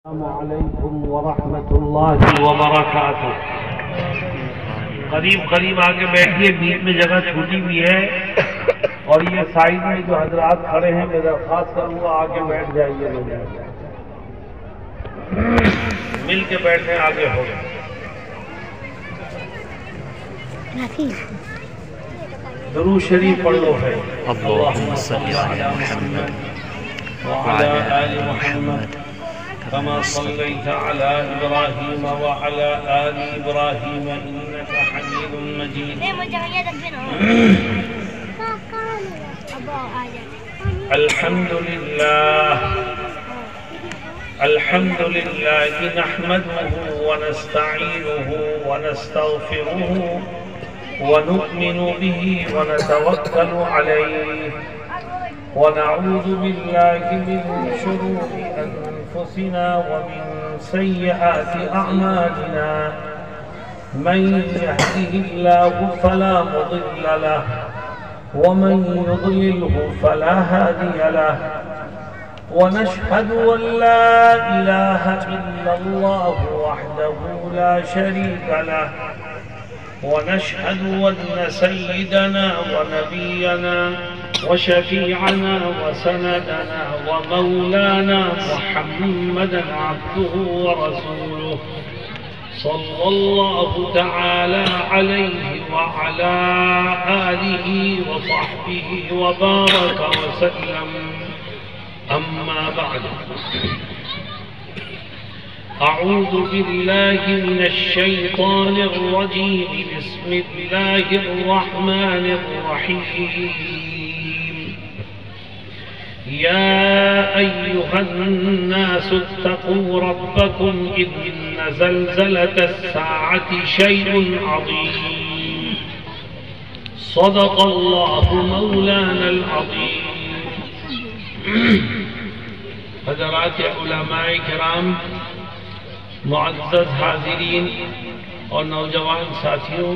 السلام علیکم ورحمۃ اللہ وبرکاتہ۔ قریب قریب آ کے بیٹھیے، بیچ میں جگہ چھوٹی ہوئی ہے اور یہ سائڈ میں جو حضرات کھڑے ہیں میں درخواست کروں گا آ کے بیٹھ جائیے، مل کے بیٹھیں، آگے ہو درود شریف پڑھ لو ہے۔ اللهم صل على محمد وعلى آل محمد كما صليت على إبراهيم وعلى آل إبراهيم إنك حميد مجيد۔ الحمد لله نحمده ونستعينه ونستغفره ونؤمن به ونتوكل عليه ونعوذ بالله من شرور أنفسنا ومن سيئات أعمالنا، من يهده الله فلا مضل له ومن يضلله فلا هادي له، ونشهد أن لا إله إلا الله وحده لا شريك له، ونشهد أن سيدنا ونبينا وشفيعنا وسندنا ومولانا محمدا عبده ورسوله صلى الله تعالى عليه وعلى آله وصحبه وبارك وسلم، أما بعد، أعوذ بالله من الشيطان الرجيم، بسم الله الرحمن الرحيم، يا أيها الناس اتقوا ربكم إن زلزلة الساعة شيء عظيم، صدق الله مولانا العظيم۔ حضرات علماء کرام، معزز حاضرین اور نوجوان ساتھیوں،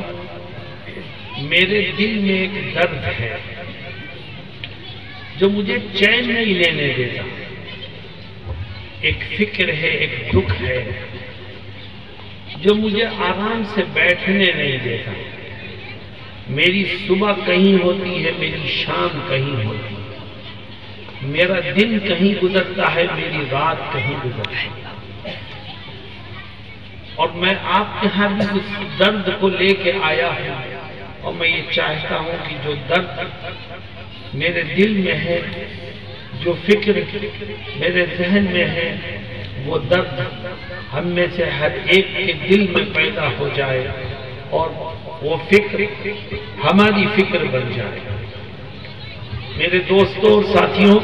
میرے دل میں ایک درد ہے جو مجھے چین نہیں لینے دیتا، ایک فکر ہے، ایک دکھ ہے جو مجھے آرام سے بیٹھنے نہیں دیتا۔ میری صبح کہیں ہوتی ہے، میری شام کہیں ہوتی ہے، میرا دن کہیں گزرتا ہے، میری رات کہیں گزرتی ہے، اور میں آپ کے ہاں بھی اس درد کو لے کے آیا ہوں، اور میں یہ چاہتا ہوں کہ جو درد میرے دل میں ہے، جو فکر میرے ذہن میں ہے، وہ درد ہم میں سے ہر ایک کے دل میں پیدا ہو جائے اور وہ فکر ہماری فکر بن جائے۔ میرے دوستوں اور ساتھیوں،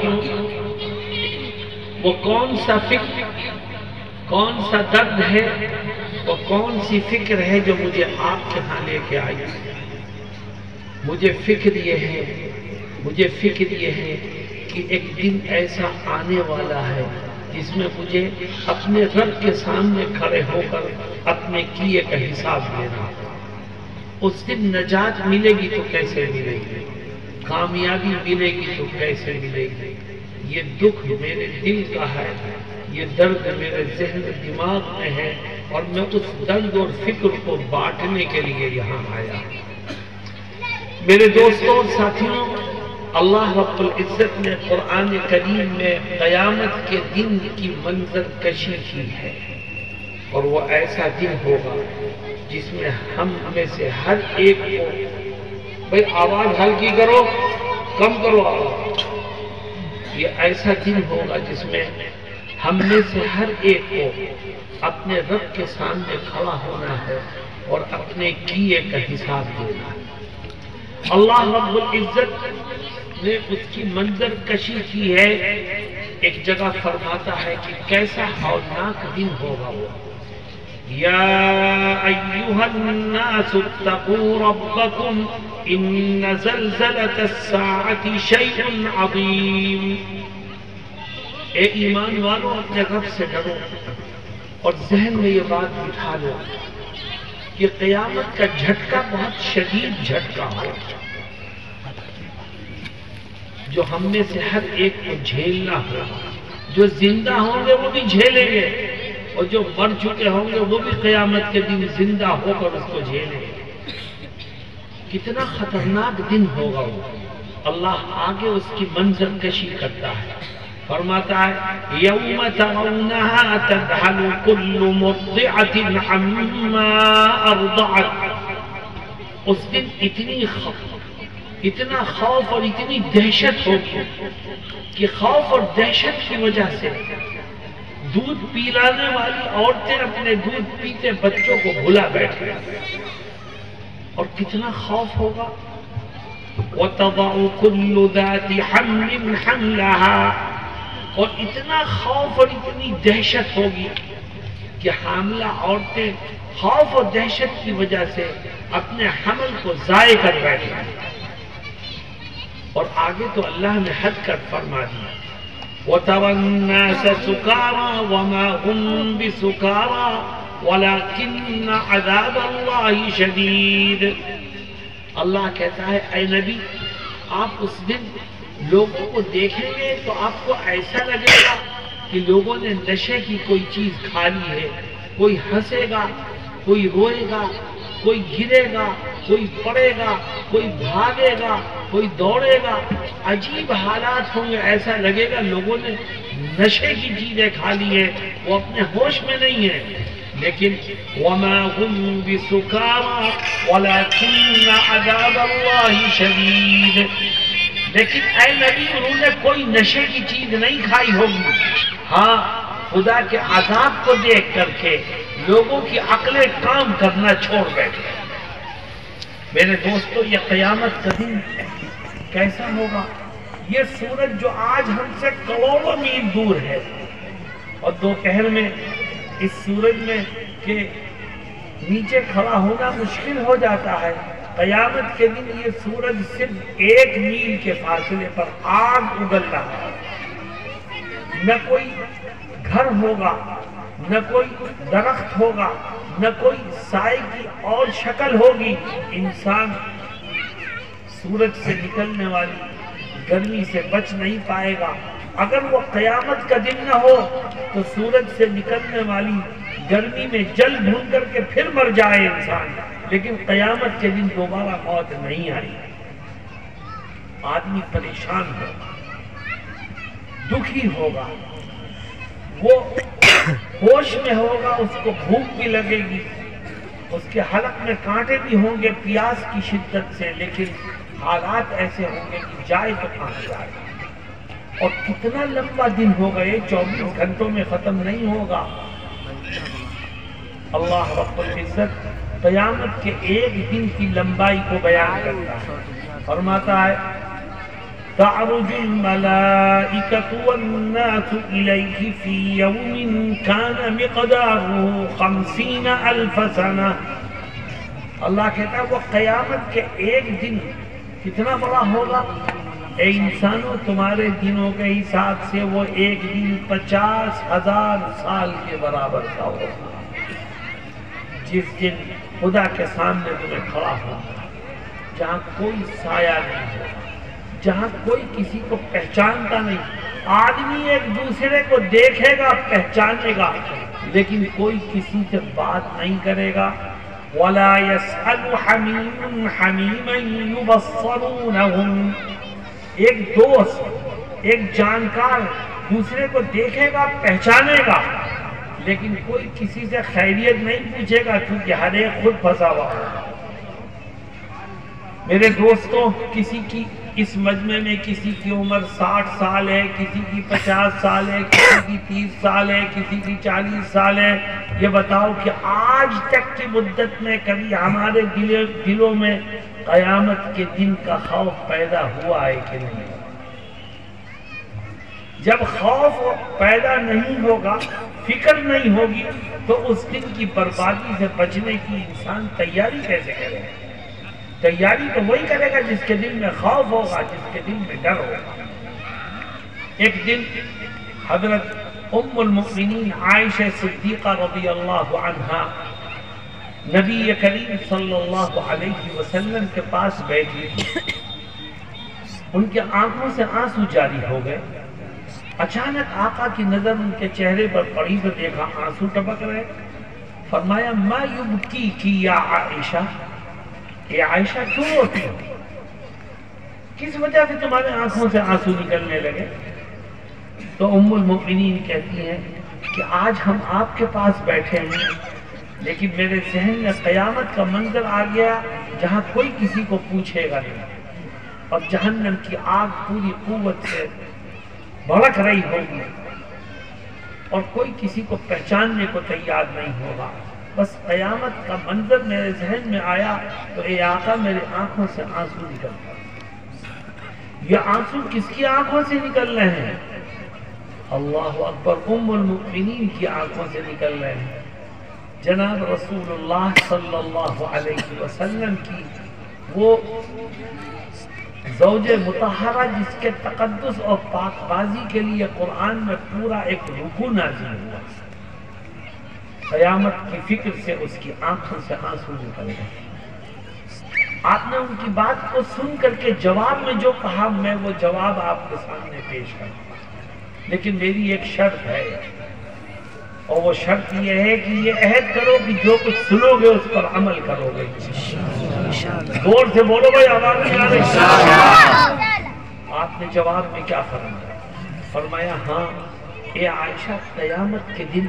وہ کون سا فکر، کون سا درد ہے، وہ کون سی فکر ہے جو مجھے آپ کے ہاں لے کے آئی؟ مجھے فکر یہ ہے کہ ایک دن ایسا آنے والا ہے جس میں مجھے اپنے رب کے سامنے کھڑے ہو کر اپنے کیے کا حساب دینا۔ اس دن نجات ملے گی تو کیسے ملے گی، کامیابی ملے گی تو کیسے ملے گی؟ یہ دکھ میرے دل کا ہے، یہ درد میرے ذہن دماغ میں ہے، اور میں اس درد اور فکر کو بانٹنے کے لیے یہاں آیا۔ میرے دوستوں اور ساتھیوں، اللہ رب العزت نے قرآن کریم میں قیامت کے دن کی منظر کشی کی ہے، اور وہ ایسا دن ہوگا جس میں ہم میں سے ہر ایک کو، بھئی آواز ہلکی کرو، کم کرو آواز، یہ ایسا دن ہوگا جس میں ہم میں سے ہر ایک کو اپنے رب کے سامنے کھڑا ہونا ہے اور اپنے کیے کا حساب دینا ہے۔ اللہ رب العزت نے اس کی منظر کشی کی ہے، ایک جگہ فرماتا ہے کہ کیسا ہولناک دن ہوگا وہ۔ یا ایھا الناس اتقوا ربکم ان زلزلۃ الساعۃ شیء عظیم، اے ایمان والو اپنے رب سے ڈرو اور ذہن میں یہ بات بٹھا لو کہ قیامت کا جھٹکا بہت شدید جھٹکا ہو، جو ہم میں سے ہر ایک کو جھیلنا ہوگا۔ جو زندہ ہوں گے وہ بھی جھیلیں گے، اور جو مر چکے ہوں گے وہ بھی قیامت کے دن زندہ ہو کر اس کو جھیلیں گے۔ کتنا خطرناک دن ہوگا وہ۔ اللہ آگے اس کی منظر کشی کرتا ہے، فرماتا ہے یوم ترونہا تذہل کل مرضعۃ عما ارضعت، اس دن اتنا خوف اور اتنی دہشت ہوگی کہ خوف اور دہشت کی وجہ سے دودھ پلانے والی عورتیں اپنے دودھ پیتے بچوں کو بھلا بیٹھے، اور کتنا خوف ہوگا۔ وَتَضَعُ كُلُّ ذَاتِ حَمْلٍ حَمْلَهَا، اور اتنا خوف اور اتنی دہشت ہوگی کہ حاملہ عورتیں خوف اور دہشت کی وجہ سے اپنے حمل کو ضائع کر بیٹھیں۔ اور آگے تو اللہ نے حد کر فرما دیا وَتَرَى النَّاسَ سُكَارَىٰ وَمَا هُمْ بِسُكَارَىٰ وَلَكِنَّ عَذَابَ اللَّهِ شَدِيدٌ۔ اللہ کہتا ہے اے نبی، آپ اس دن لوگوں کو دیکھیں گے تو آپ کو ایسا لگے گا کہ لوگوں نے نشے کی کوئی چیز کھا لی ہے، کوئی ہنسے گا، کوئی روئے گا، کوئی گرے گا، کوئی پڑے گا، کوئی بھاگے گا، کوئی دوڑے گا، عجیب حالات ہوں گے، ایسا لگے گا لوگوں نے نشے کی چیزیں کھا لی ہیں، وہ اپنے ہوش میں نہیں ہیں۔ لیکن وَمَا هُمْ بِسُكَارَىٰ وَلَكِنَّ عَذَابَ اللَّهِ شَدِيدٌ، لیکن اے نبی انہوں نے کوئی نشے کی چیز نہیں کھائی ہوگی، ہاں خدا کے عذاب کو دیکھ کر کے لوگوں کی عقلیں کام کرنا چھوڑ بیٹھے۔ میرے دوستو، یہ قیامت کا دن کیسا ہوگا؟ یہ سورج جو آج ہم سے کروڑوں میل دور ہے، اور دوپہر میں اس سورج میں کے نیچے کھڑا ہونا مشکل ہو جاتا ہے، قیامت کے دن یہ سورج صرف 1 میل کے فاصلے پر آگ اگل رہا ہے، نہ کوئی گھر ہوگا، نہ کوئی درخت ہوگا، نہ کوئی سائے کی اور شکل ہوگی، انسان سورج سے نکلنے والی گرمی سے بچ نہیں پائے گا۔ اگر وہ قیامت کا دن نہ ہو تو سورج سے نکلنے والی گرمی میں جل بھون کر کے پھر مر جائے انسان، لیکن قیامت کے دن دوبارہ موت نہیں آئی۔ آدمی پریشان ہوگا، دکھی ہوگا، وہ ہوش میں ہوگا، اس کو بھوک بھی لگے گی، اس کے حلق میں کانٹے بھی ہوں گے پیاس کی شدت سے، لیکن حالات ایسے ہوں گے کہ جائے تو کہاں جائے۔ اور کتنا لمبا دن ہوگا، یہ 24 گھنٹوں میں ختم نہیں ہوگا۔ اللہ رب العزت قیامت کے ایک دن کی لمبائی کو بیان کرتا ہے، فرماتا ہے تعرج الملائکۃ والناس الیہ فی یوم کان مقدارہ 50,000 سنہ۔ اللہ کہتا ہے وہ قیامت کے ایک دن کتنا بڑا ہوگا؟ اے انسانوں، تمہارے دنوں کے حساب سے وہ ایک دن 50,000 سال کے برابر کا ہوگا۔ جس دن خدا کے سامنے تمہیں کھڑا ہوگا، جہاں کوئی سایہ نہیں ہوگا، جہاں کوئی کسی کو پہچانتا نہیں، آدمی ایک دوسرے کو دیکھے گا، پہچانے گا، لیکن کوئی کسی سے بات نہیں کرے گا۔ وَلَا يَسْأَلُ حَمِيمٌ حَمِيمًا يُبَصَّرُونَهُمْ، ایک دوست، ایک جانکار دوسرے کو دیکھے گا، پہچانے گا، لیکن کوئی کسی سے خیریت نہیں پوچھے گا، کیونکہ ہر ایک خود پھنسا ہوا ہوگا۔ میرے دوستوں، کسی کی اس مجمع میں کسی کی عمر 60 سال ہے، کسی کی 50 سال ہے، کسی کی 30 سال ہے، کسی کی 40 سال ہے۔ یہ بتاؤ کہ آج تک کی مدت میں کبھی ہمارے دلوں میں قیامت کے دن کا خوف پیدا ہوا ہے کہ نہیں؟ جب خوف پیدا نہیں ہوگا، فکر نہیں ہوگی، تو اس دن کی بربادی سے بچنے کی انسان تیاری کیسے کرے گا؟ تیاری تو وہی کرے گا جس کے دل میں خوف ہوگا، جس کے دل میں ڈر ہوگا۔ ایک دن حضرت ام المؤمنین عائشہ صدیقہ رضی اللہ عنہا نبی کریم صلی اللہ علیہ وسلم کے پاس بیٹھی تھی، ان کے آنکھوں سے آنسو جاری ہو گئے۔ اچانک آقا کی نظر ان کے چہرے پر پڑی تو دیکھا آنسو ٹپک رہے. فرمایا ما یبکیکی یا عائشہ، اے عائشہ کیوں روتی ہو؟ کس وجہ سے تمہارے آنکھوں سے آنسو نکلنے لگے؟ تو ام المؤمنین کہتی ہیں کہ آج ہم آپ کے پاس بیٹھے ہیں لیکن میرے ذہن میں قیامت کا منظر آ گیا جہاں کوئی کسی کو پوچھے گا نہیں اور جہنم کی آگ پوری قوت سے بھڑک رہی ہوگی اور کوئی کسی کو پہچاننے کو تیار نہیں ہوگا. بس قیامت کا منظر میرے ذہن میں آیا تو اے آقا میرے آنکھوں سے آنسو نکل گئے. یہ آنسو کس کی آنکھوں سے نکل رہے ہیں؟ اللہ اکبر، ام المؤمنین کی آنکھوں سے نکل رہے ہیں. جناب رسول اللہ صلی اللہ علیہ وسلم کی وہ زوج مطہرہ جس کے تقدس اور پاک بازی کے لیے قرآن میں پورا ایک رکوع نازل ہوا، قیامت کی فکر سے اس کی آنکھوں سے آنسو نکل گئے. آپ نے ان کی بات کو سن کر کے جواب میں جو کہا میں وہ جواب آپ کے سامنے پیش کروں، لیکن میری ایک شرط ہے اور وہ شرط یہ ہے کہ یہ عہد کرو کہ جو کچھ سنو گے اس پر عمل کرو گے. زور سے بولو بھائی، آواز نہیں آ رہی. آپ نے جواب میں کیا فرمایا؟ فرمایا ہاں اے عائشہ، قیامت کے دن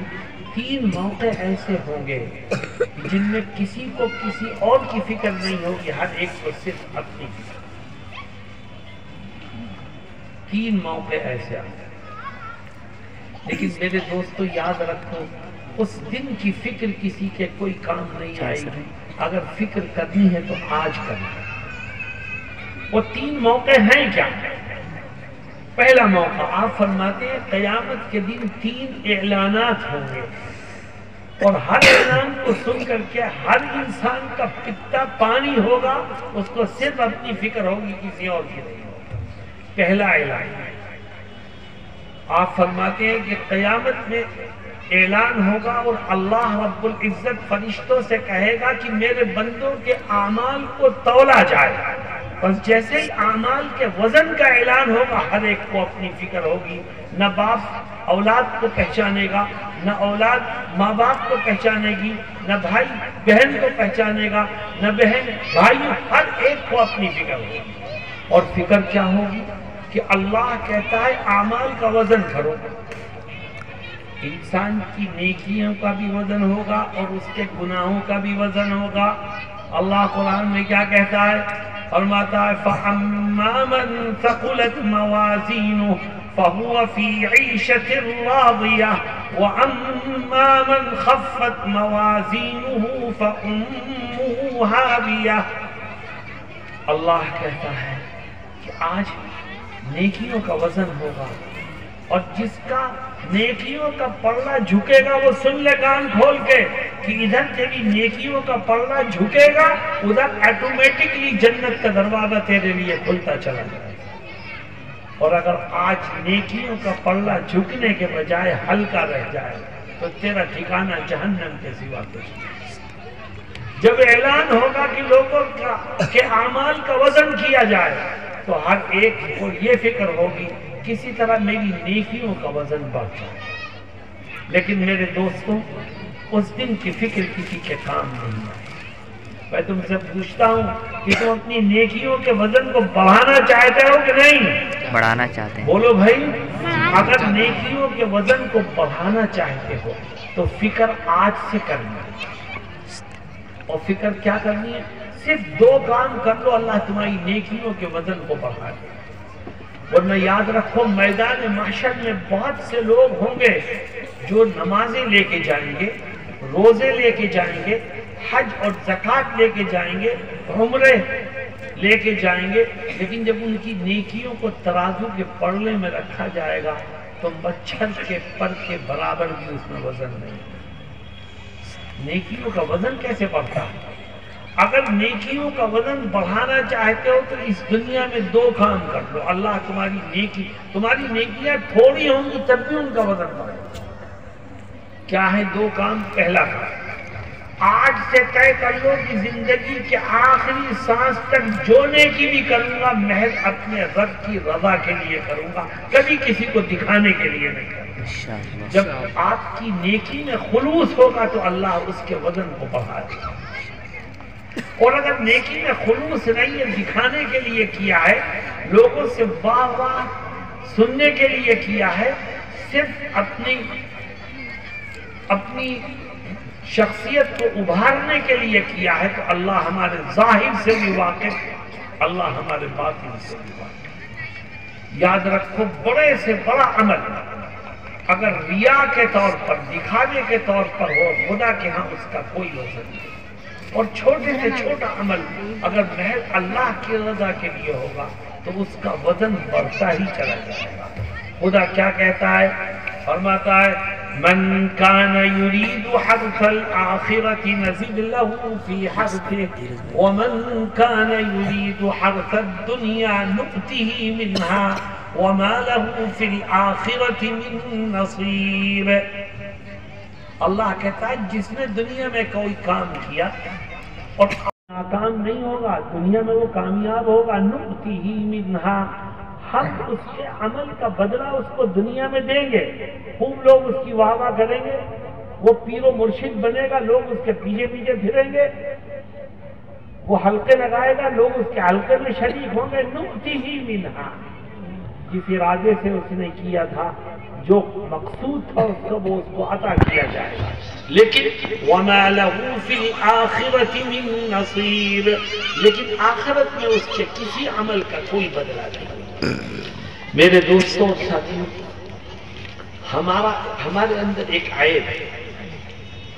3 موقع ایسے ہوں گے جن میں کسی کو کسی اور کی فکر نہیں ہوگی، ہر ایک کو صرف اپنی فکر. 3 موقع ایسے آئے. لیکن میرے دوستو یاد رکھو اس دن کی فکر کسی کے کوئی کام نہیں آئے گی. اگر فکر کرنی ہے تو آج کرنا. وہ 3 موقع ہیں کیا؟ پہلا موقع آپ فرماتے ہیں قیامت کے دن 3 اعلانات ہوں گے اور ہر اعلان کو سن کر کے ہر انسان کا پتا پانی ہوگا، اس کو صرف اپنی فکر ہوگی، کسی اور کی نہیں ہوگی. پہلا اعلان آپ فرماتے ہیں کہ قیامت میں اعلان ہوگا اور اللہ رب العزت فرشتوں سے کہے گا کہ میرے بندوں کے اعمال کو تولا جائے. بس جیسے ہی اعمال کے وزن کا اعلان ہوگا ہر ایک کو اپنی فکر ہوگی. نہ باپ اولاد کو پہچانے گا، نہ اولاد ماں باپ کو پہچانے گی، نہ بھائی بہن کو پہچانے گا، نہ بہن بھائی، ہر ایک کو اپنی فکر ہوگی. اور فکر کیا ہوگی کہ اللہ کہتا ہے اعمال کا وزن کرو. انسان کی نیکیوں کا بھی وزن ہوگا اور اس کے گناہوں کا بھی وزن ہوگا. اللہ قرآن میں کیا کہتا ہے؟ فرماتا ہے فَأَمَّا مَنْ ثَقُلَتْ مَوَازِينُهُ فَهُوَ فِي عِيشَةٍ رَاضِيَةٍ وَأَمَّا مَنْ خَفَّتْ مَوَازِينُهُ فَأُمُّهُ هَاوِيَةٌ. اللہ کہتا ہے کہ آج نیکیوں کا وزن ہوگا اور جس کا نیکیوں کا پلڑا جھکے گا وہ سن لے کان کھول کے کہ ادھر تیری نیکیوں کا پلڑا جھکے گا، ادھر آٹومیٹکلی جنت کا دروازہ تیرے لیے کھلتا چلا جائے گا. اور اگر آج نیکیوں کا پلڑا جھکنے کے بجائے ہلکا رہ جائے تو تیرا ٹھکانہ جہنم کے سوا کچھ نہیں. جب اعلان ہوگا کہ لوگوں کے اعمال کا وزن کیا جائے تو ہر ایک کو یہ فکر ہوگی کسی طرح میری نیکیوں کا وزن بڑھ جائے. لیکن میرے دوستوں اس دن کی فکر کسی کے کام نہیں آئے. میں تم سے پوچھتا ہوں کہ تم اپنی نیکیوں کے وزن کو بڑھانا چاہتے ہو کہ نہیں؟ بڑھانا چاہتے ہیں. بولو بھائی، اگر نیکیوں کے وزن کو بڑھانا چاہتے ہو تو فکر آج سے کرنی ہے. اور فکر کیا کرنی ہے؟ صرف 2 کام کر لو، اللہ تمہاری نیکیوں کے وزن کو بڑھا دے. ورنہ یاد رکھو میدان محشر میں بہت سے لوگ ہوں گے جو نمازیں لے کے جائیں گے، روزے لے کے جائیں گے، حج اور زکوٰۃ لے کے جائیں گے، عمرے لے کے جائیں گے، لیکن جب ان کی نیکیوں کو ترازو کے پلڑے میں رکھا جائے گا تو مچھر کے پر کے برابر بھی اس میں وزن نہیں. نیکیوں کا وزن کیسے بڑھتا ہے؟ اگر نیکیوں کا وزن بڑھانا چاہتے ہو تو اس دنیا میں 2 کام کر لو، اللہ تمہاری نیکیاں تھوڑی ہوں گی تب بھی ان کا وزن بڑھے گا. کیا ہے 2 کام؟ پہلا کام آج سے طے کر لو کہ زندگی کے آخری سانس تک جو نیکی بھی کروں گا محض اپنے رب کی رضا کے لیے کروں گا، کبھی کسی کو دکھانے کے لیے نہیں کروں گا۔ جب آپ کی نیکی میں خلوص ہوگا تو اللہ اس کے وزن کو بڑھا دے گا، اور اگر نیکی میں خلوص نہیں ہے، دکھانے کے لیے کیا ہے، لوگوں سے واہ واہ سننے کے لیے کیا ہے، صرف اپنی شخصیت کو ابھارنے کے لیے کیا ہے، تو اللہ ہمارے ظاہر سے بھی واقف، اللہ ہمارے باطن سے بھی واقف۔ یاد رکھو، بڑے سے بڑا عمل اگر ریا کے طور پر، دکھانے کے طور پر ہو، خدا کے ہاں اس کا کوئی وزن نہیں، اور چھوٹے سے چھوٹا عمل اگر محض اللہ کی رضا کے لیے ہوگا تو اس کا وزن بڑھتا ہی چلا جائے گا۔ خدا کیا کہتا ہے؟ فرماتا ہے من كان يريد حرث الآخرة نزد له في حرثه ومن كان يريد حرث الدنيا نؤته منها وما له في الآخرة من نصيب۔ اللہ کہتا ہے جس نے دنیا میں کوئی کام کیا اور ناکام نہیں ہوگا، دنیا میں وہ کامیاب ہوگا، نؤته منها، ہم اس کے عمل کا بدلہ اس کو دنیا میں دیں گے۔ خوب لوگ اس کی واہ واہ کریں گے، وہ پیر و مرشد بنے گا، لوگ اس کے پیچھے پیچھے پھریں گے، وہ حلقے لگائے گا، لوگ اس کے حلقے میں شریک ہوں گے۔ نؤتیہ منہا، جس ارادے سے اس نے کیا تھا، جو مقصود تھا اس کا، وہ اس کو عطا کیا جائے گا۔ لیکن وَمَا لَهُ فِي الْآخِرَةِ مِن نَصِيبٍ، لیکن آخرت میں اس کے کسی عمل کا کوئی بدلہ نہیں۔ میرے دوستوں اور ساتھیوں، ہمارے اندر ایک عیب ہے،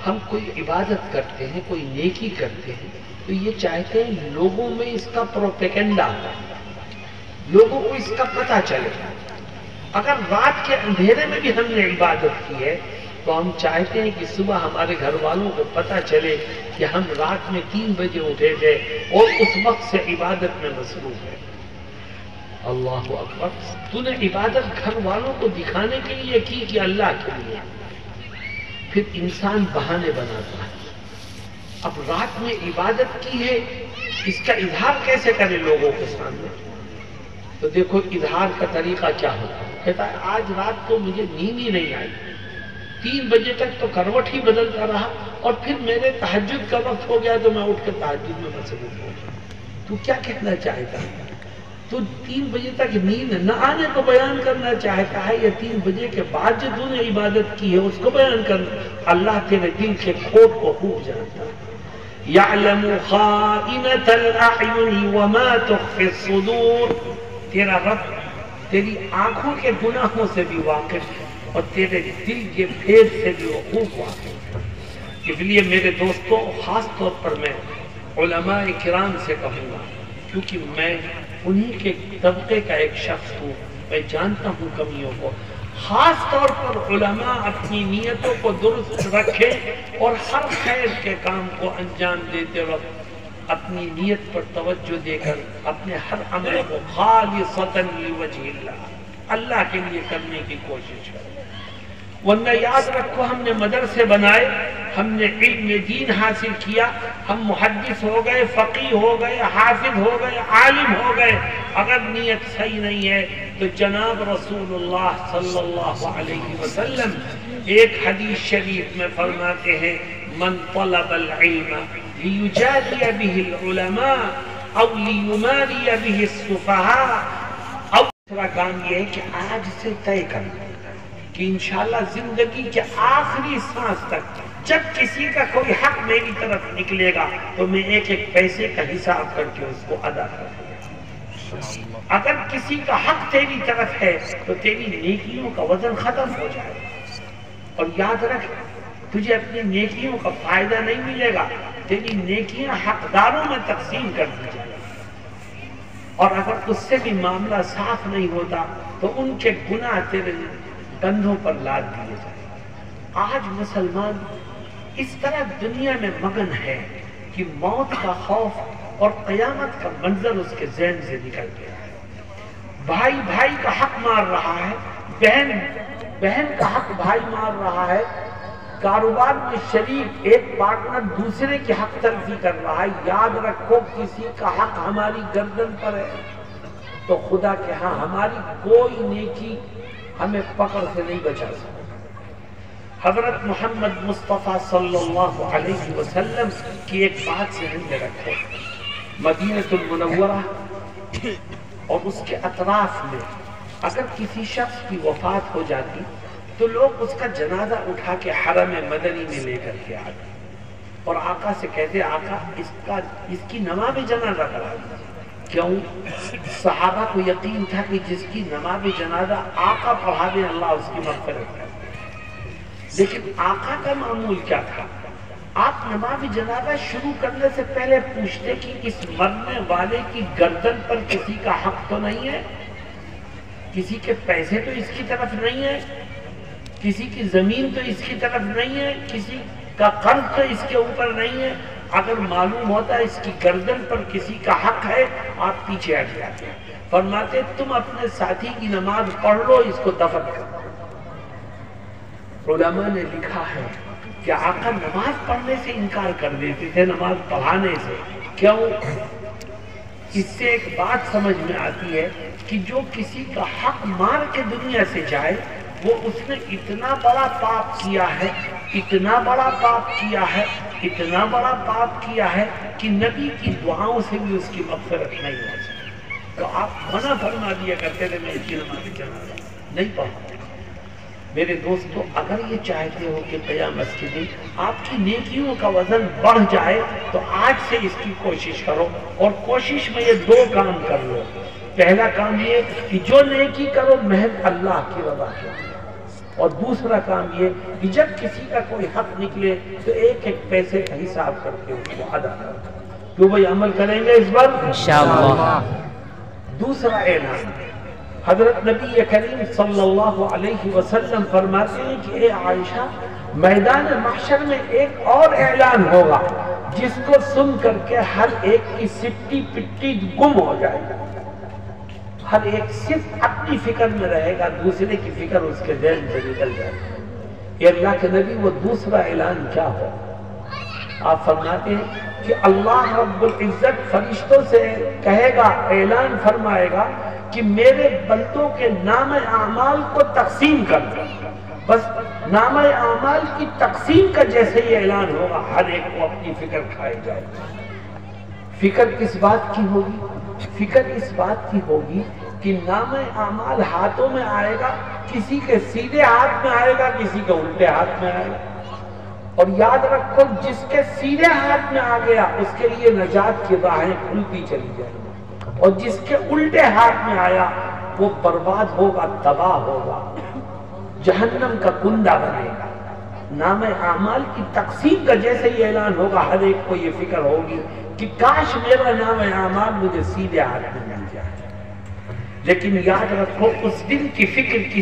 ہم کوئی عبادت کرتے ہیں، کوئی نیکی کرتے ہیں تو یہ چاہتے ہیں لوگوں میں اس کا پروپیگنڈا ہو، لوگوں کو اس کا پتہ چلے۔ اگر رات کے اندھیرے میں بھی ہم نے عبادت کی ہے تو ہم چاہتے ہیں کہ صبح ہمارے گھر والوں کو پتہ چلے کہ ہم رات میں 3 بجے اٹھے تھے اور اس وقت سے عبادت میں مصروف ہیں۔ اللہ اکبر، تو نے عبادت گھر والوں کو دکھانے کے لیے کی کہ اللہ کے لیے؟ پھر انسان بہانے بناتا ہے۔ اب رات میں عبادت کی ہے، اس کا اظہار کیسے کرے لوگوں کے سامنے؟ تو دیکھو اظہار کا طریقہ کیا ہوتا ہے، کہتا ہے آج رات کو مجھے نیند ہی نہیں آئی، 3 بجے تک تو کروٹ ہی بدلتا رہا، اور پھر میرے تہجد کا وقت ہو گیا تو میں اٹھ کر تہجد میں مصروف ہو گیا۔ تو کیا کہنا چاہتا ہے؟ تو 3 بجے تک نیند نہ آنے کو بیان کرنا چاہتا ہے، یا 3 بجے کے بعد جو تو نے عبادت کی ہے اس کو بیان کرنا؟ اللہ تیرے دل کے کھوٹ کو خوب جانتا ہے۔ یعلم خائنۃ الاعین وما تخفی الصدور، تیرا رب تیری آنکھوں کے گناہوں سے بھی واقف ہے اور تیرے دل کے بھید سے بھی وہ خوب واقف ہے۔ اس لیے میرے دوستوں، خاص طور پر میں علماء کرام سے کہوں گا، کیونکہ میں انہی کے طبقے کا ایک شخص ہوں، میں جانتا ہوں کمیوں کو۔ خاص طور پر علماء اپنی نیتوں کو درست رکھیں اور ہر خیر کے کام کو انجام دیتے وقت اپنی نیت پر توجہ دے کر اپنے ہر عمل کو خالصتاً لوجہ اللہ کے لیے کرنے کی کوشش کریں۔ ورنہ یاد رکھو، ہم نے مدرسے بنائے، ہم نے علم دین حاصل کیا، ہم محدث ہو گئے، فقیہ ہو گئے، حافظ ہو گئے، عالم ہو گئے، اگر نیت صحیح نہیں ہے تو جناب رسول اللہ صلی اللہ علیہ وسلم ایک حدیث شریف میں فرماتے ہیں من طلب العلم لیجادی به العلماء او لیماری به السفہاء، اور دوسرا کام یہ ہے کہ آج سے طے کرنا کہ انشاءاللہ زندگی کے آخری سانس تک جب کسی کا کوئی حق میری طرف نکلے گا تو میں ایک ایک پیسے کا حساب کر کے اس کو ادا کر دوں گا۔ اگر کسی کا حق تیری طرف ہے تو تیری نیکیوں کا وزن ختم ہو جائے گا، اور یاد رکھ تجھے اپنی نیکیوں کا فائدہ نہیں ملے گا، تیری نیکیاں حقداروں میں تقسیم کر دی جائے گی، اور اگر اس سے بھی معاملہ صاف نہیں ہوتا تو ان کے گناہ تیرے کندھوں پر لاد دیے جائیں۔ آج مسلمان اس طرح دنیا میں مگن ہے کہ موت کا خوف اور قیامت کا منظر اس کے ذہن سے نکل گیا ہے۔ بھائی بھائی کا حق مار رہا ہے، بہن بہن کا حق بھائی مار رہا ہے، کاروبار میں شریک ایک پارٹنر دوسرے کی حق تلفی کر رہا ہے، یاد رکھو کسی کا حق ہماری گردن پر ہے تو خدا کے ہاں ہماری کوئی نیکی ہمیں پکڑ سے نہیں بچا سکتی۔ حضرت محمد مصطفیٰ صلی اللہ علیہ وسلم کی ایک بات سے ذہن میں رکھو، مدینہ المنورہ اور اس کے اطراف میں اگر کسی شخص کی وفات ہو جاتی تو لوگ اس کا جنازہ اٹھا کے حرم مدنی میں لے کر کے آتے اور آقا سے کہتے آقا اس کی نماز جنازہ کرا دیجیے۔ کیوں؟ صحابہ کو یقین تھا کہ جس کی نماز جنازہ آقا پڑھا دیں اللہ اس کی مغفرت کرے۔ لیکن آقا کا معمول کیا تھا؟ آپ نماز جنازہ شروع کرنے سے پہلے پوچھتے کہ اس مرنے والے کی گردن پر کسی کا حق تو نہیں ہے، کسی کے پیسے تو اس کی طرف نہیں ہے، کسی کی زمین تو اس کی طرف نہیں ہے، کسی کا قرض تو اس کے اوپر نہیں ہے۔ اگر معلوم ہوتا ہے اس کی گردن پر کسی کا حق ہے آپ پیچھے ہٹ جاتے ہیں، فرماتے تم اپنے ساتھی کی نماز پڑھ لو، اس کو دفن کرو۔ علماء نے لکھا ہے کہ آقا نماز پڑھنے سے انکار کر دیتے تھے، نماز پڑھانے سے۔ کیوں؟ اس سے ایک بات سمجھ میں آتی ہے کہ جو کسی کا حق مار کے دنیا سے جائے وہ اس نے اتنا بڑا پاپ کیا ہے، اتنا بڑا پاپ کیا ہے، اتنا بڑا پاپ کیا ہے کہ نبی کی دعاؤں سے بھی اس کی مغفرت نہیں ہو سکتی۔ تو آپ منع فرما دیا کرتے تھے میں اس کی نماز جنازہ نہیں پڑھوں۔ میرے دوستو، اگر یہ چاہتے ہو کہ قیامت کے دن آپ کی نیکیوں کا وزن بڑھ جائے تو آج سے اس کی کوشش کرو، اور کوشش میں یہ دو کام کر لو۔ پہلا کام یہ کہ جو نیکی کرو محض اللہ کی رضا کے لیے، اور دوسرا کام یہ کہ جب کسی کا کوئی حق نکلے تو ایک ایک پیسے کا حساب کر کے اس کو ادا کرو۔ کیوں بھائی عمل کریں گے اس بار انشاءاللہ۔ دوسرا اعلان، حضرت نبی کریم صلی اللہ علیہ وسلم فرماتے ہیں کہ اے عائشہ، میدان محشر میں ایک اور اعلان ہوگا جس کو سن کر کے ہر ایک کی سٹی پٹی گم ہو جائے گا، ہر ایک صرف اپنی فکر میں رہے گا، دوسرے کی فکر اس کے ذہن سے نکل جائے گا۔ اے اللہ کے نبی، وہ دوسرا اعلان کیا ہو؟ آپ فرماتے ہیں کہ اللہ رب العزت فرشتوں سے کہے گا، اعلان فرمائے گا کہ میرے بندوں کے نام اعمال کو تقسیم کر دو۔ بس نام اعمال کی تقسیم کا جیسے یہ اعلان ہوگا ہر ایک کو اپنی فکر کھائے جائے گی۔ فکر کس بات کی ہوگی؟ فکر اس بات کی ہوگی کہ نام اعمال ہاتھوں میں آئے گا، کسی کے سیدھے ہاتھ میں آئے گا، کسی کے الٹے ہاتھ میں آئے گا۔ اور یاد رکھو جس کے سیدھے ہاتھ میں آ گیا اس کے لیے نجات کی راہیں کھلتی چلی جائیں گی، اور جس کے الٹے ہاتھ میں آیا وہ برباد ہوگا، تباہ ہوگا، جہنم کا کندہ بنے گا۔ نام اعمال کی تقسیم کا جیسے یہ اعلان ہوگا ہر ایک کو یہ فکر ہوگی کہ کاش میرا نام اعمال مجھے سیدھے ہاتھ میں مل جائے۔ لیکن یاد رکھو اس دن کی فکر کی